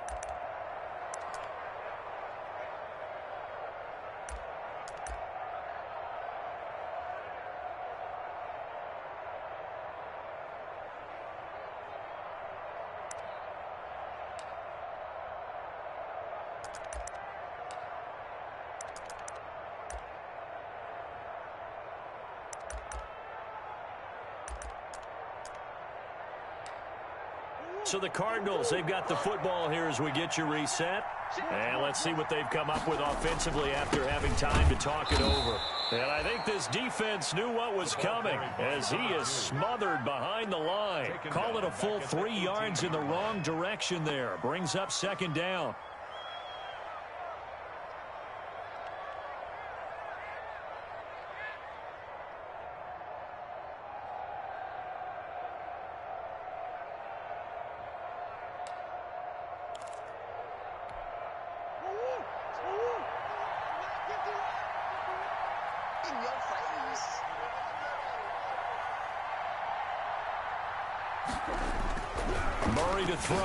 B: So the Cardinals, they've got the football here as we get you reset. And let's see what they've come up with offensively after having time to talk it over. And I think this defense knew what was coming as he is smothered behind the line. Call it a full 3 yards in the wrong direction there. Brings up second down. Murray to throw.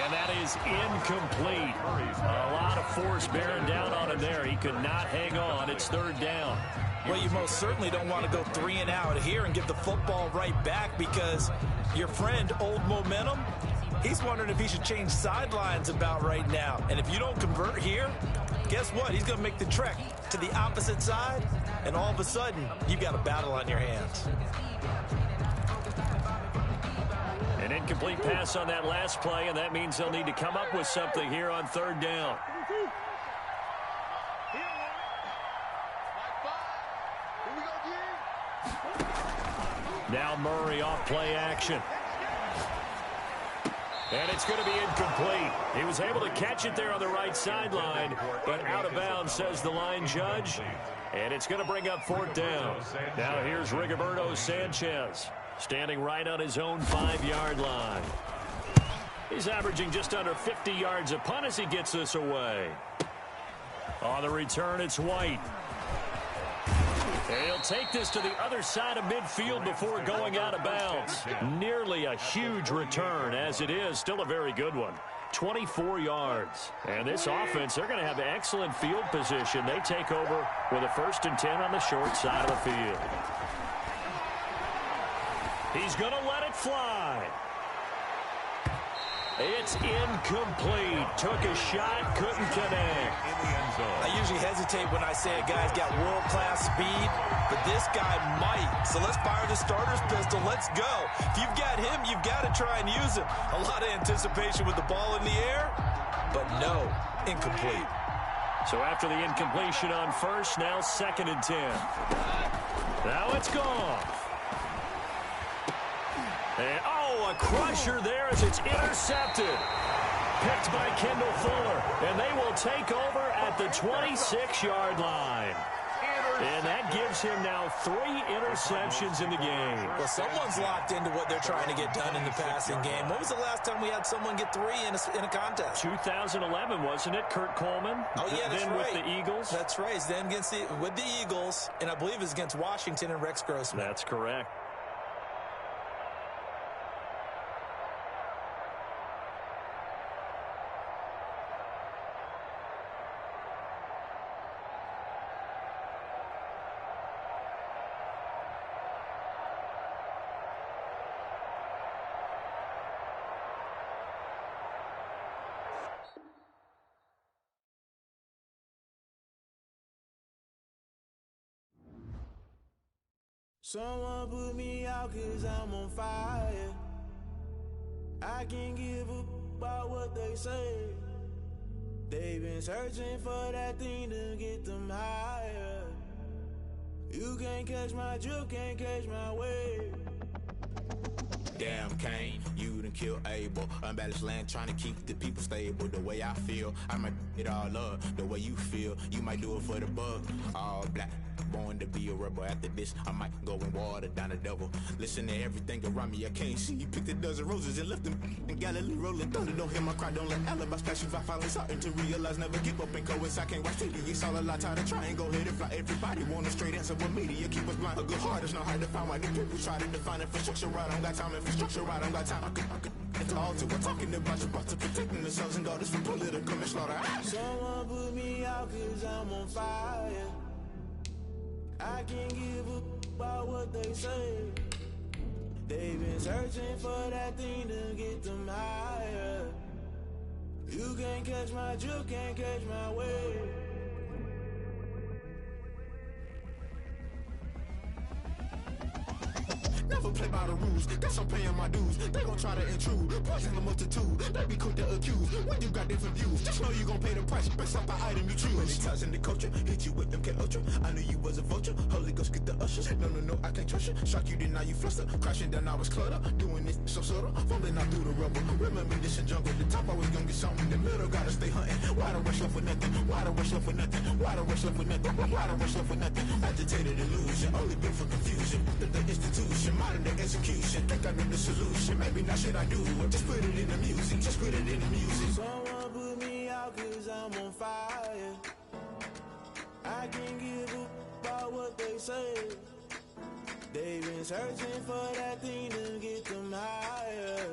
B: And that is incomplete. A lot of force bearing down on him there. He could not hang on. It's third down.
D: Well, you most certainly don't want to go 3 and out here and give the football right back because your friend, Old Momentum, he's wondering if he should change sidelines about right now. And if you don't convert here, guess what? He's going to make the trek to the opposite side, and all of a sudden, you've got a battle on your hands.
B: An incomplete pass on that last play, and that means they'll need to come up with something here on third down. Now Murray off play action. And it's going to be incomplete. He was able to catch it there on the right sideline, but out of bounds, says the line judge. And it's going to bring up fourth down. Now here's Rigoberto Sanchez, standing right on his own 5-yard line. He's averaging just under 50 yards a punt as he gets this away. On the return, it's White. And he'll take this to the other side of midfield before going out of bounds. Nearly a huge return, as it is. Still a very good one. 24 yards. And this offense, they're going to have excellent field position. They take over with a 1st and 10 on the short side of the field. He's going to let it fly. It's incomplete. Took a shot, couldn't connect.
D: I usually hesitate when I say a guy's got world-class speed, but this guy might. So let's fire the starter's pistol. Let's go. If you've got him, you've got to try and use him. A lot of anticipation with the ball in the air, but no, incomplete.
B: So after the incompletion on first, now 2nd and 10. Now it's gone. And, a crusher there as it's intercepted. Picked by Kendall Fuller. And they will take over at the 26-yard line. And that gives him now 3 interceptions in the game.
D: Well, someone's locked into what they're trying to get done in the passing game. When was the last time we had someone get 3 in a contest?
B: 2011, wasn't it? Kurt Coleman.
D: Oh, yeah, that's
B: then
D: right.
B: With the Eagles.
D: That's right. Then with the Eagles, and I believe it's against Washington and Rex Grossman.
B: That's correct.
I: Someone put me out 'cause I'm on fire. I can't give up about what they say. They've been searching for that thing to get them higher. You can't catch my drift, can't catch my wave.
J: Damn, Kane, you done killed Abel. Unbalanced land, trying to keep the people stable. The way I feel, I might it all up. The way you feel, you might do it for the bug. All black, born to be a rebel. After this, I might go and water down the devil. Listen to everything around me, I can't see. You picked a dozen roses and left them in Galilee rolling thunder. Don't hear my cry, don't let alibis pass you. I finally starting to realize, never give up and coincide. I can't watch TV, it's all a lot. Tired of trying, go ahead and fly. Everybody want a straight answer, but media keep us blind. A good heart is not hard to find. Why the people try to define infrastructure right? I don't got time, infrastructure right, I don't got time. I could call to. We're talking about you, about to protecting the sons and daughters from political manslaughter.
I: Someone put me out 'cause I'm on fire. I can't give up about what they say. They've been searching for that thing to get them higher. You can't catch my drift, can't catch my wave.
J: Never never play by the rules. Guess I'm paying my dues. They gon' try to intrude. Poison the multitude. They be quick to accuse. When you got different views, just know you gon' pay the price. Based off the item you choose. Many times in the culture, hit you with MK Ultra. I knew you was a vulture. Holy Ghost get the ushers. No, I can't trust you. Shock you, then now you fluster. Crashing down, I was clutter. Doing this so subtle. Fumbling out through the rubble. Remember this in jungle. The top always gonna get something. The middle gotta stay hunting. Why the rush left for nothing? Why the rush left for nothing? Why the rush left for nothing? Why the rush left for nothing? Agitated illusion. Only built for confusion. The institution. Modern day execution. Think I know the solution. Maybe not shit I do. Just put it in the music. Just put it in the music.
I: Someone put me out cause I'm on fire. I can't give a about what they say. They've been searching for that thing to get them higher.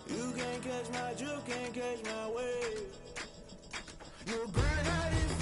I: You can't catch my drift, can't catch my wave. You'll burn out in